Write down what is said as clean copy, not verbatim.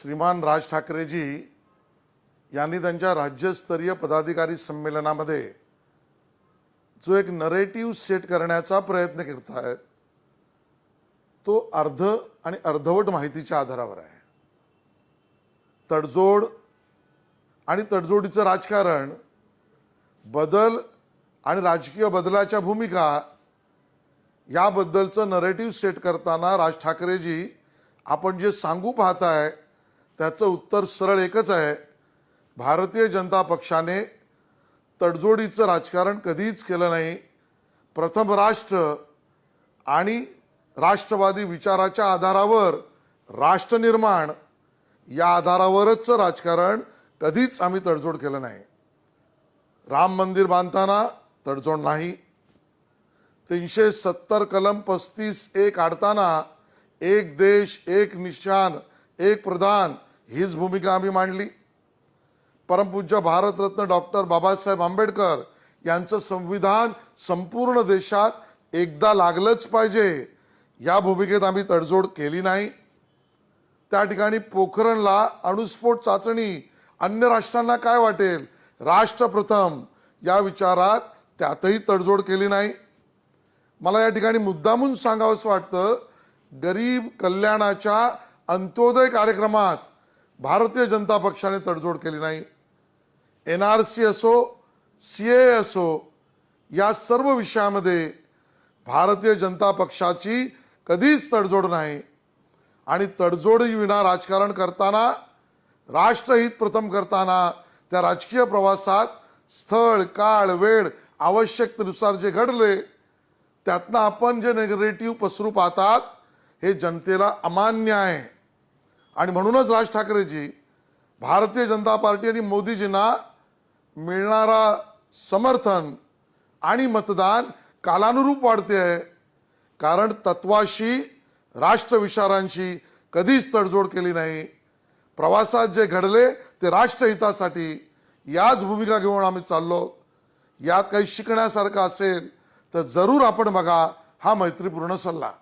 श्रीमान राज ठाकरेजी यांनी त्यांच्या राज्यस्तरीय पदाधिकारी संमेलनामध्ये जो एक नरेटिव्ह सेट करण्याचा प्रयत्न करत आहेत तो अर्ध आणि अर्धवट माहितीच्या आधारावर आहे। तडजोड आणि तडजोडीचं राजकारण, बदल आणि राजकीय बदलाच्या भूमिका याबद्दलचं नरेटिव्ह सेट करताना राज ठाकरेजी आपण जे सांगू पाहताय त्याचं उत्तर सरळ एकच आहे। भारतीय जनता पक्षाने तडजोडीचं राजकारण कधीच केलं नाही। प्रथम राष्ट्र आणि राष्ट्रवादी विचाराच्या आधारावर राष्ट्र निर्माण या आधारावरच राजकारण कधीच आम्ही तडजोड केलं नाही। राम मंदिर बांधताना तडजोड नाही। 370 कलम 35(1) काढताना एक देश एक निशान एक प्रधान हीच भूमिका आम्ही मांडली। परमपूज्य भारतरत्न डॉक्टर बाबासाहेब आंबेडकर यांचं संविधान संपूर्ण देशात एकदा लागलंच पाहिजे या भूमिकेत आम्ही तडजोड केली नाही। त्या ठिकाणी पोखरणला अणुस्फोट चाचणी अन्य राष्ट्रांना काय वाटेल, राष्ट्र प्रथम या विचारात त्यातही तडजोड केली नाही। मला या ठिकाणी मुद्दामून सांगावंसं वाटतं, गरीब कल्याणाच्या अंत्योदय कार्यक्रमात भारतीय जनता पक्षाने तडजोड केली नाही। NRC असो CAA असो या सर्व विषयामध्ये भारतीय जनता पक्षाची कधीच तडजोड नाही। आणि तडजोडी विना राजकारण करताना, राष्ट्रहित प्रथम करताना त्या राजकीय प्रवासात स्थळ काळ वेळ आवश्यकतेनुसार जे घडले त्यातनं आपण जे नेगेटिव्ह पसरू पाहतात हे जनतेला अमान्य आहे। आणि म्हणूनच राज ठाकरेजी भारतीय जनता पार्टी आणि मोदीजींना मिळणारा समर्थन आणि मतदान कालानुरूप वाढते आहे, कारण तत्वाशी राष्ट्रविचारांशी कधीच तडजोड केली नाही। प्रवासात जे घडले ते राष्ट्रहितासाठी याच भूमिका घेऊन आम्ही चाललो। यात काही शिकण्यासारखं असेल तर जरूर आपण बघा हा मैत्रीपूर्ण सल्ला।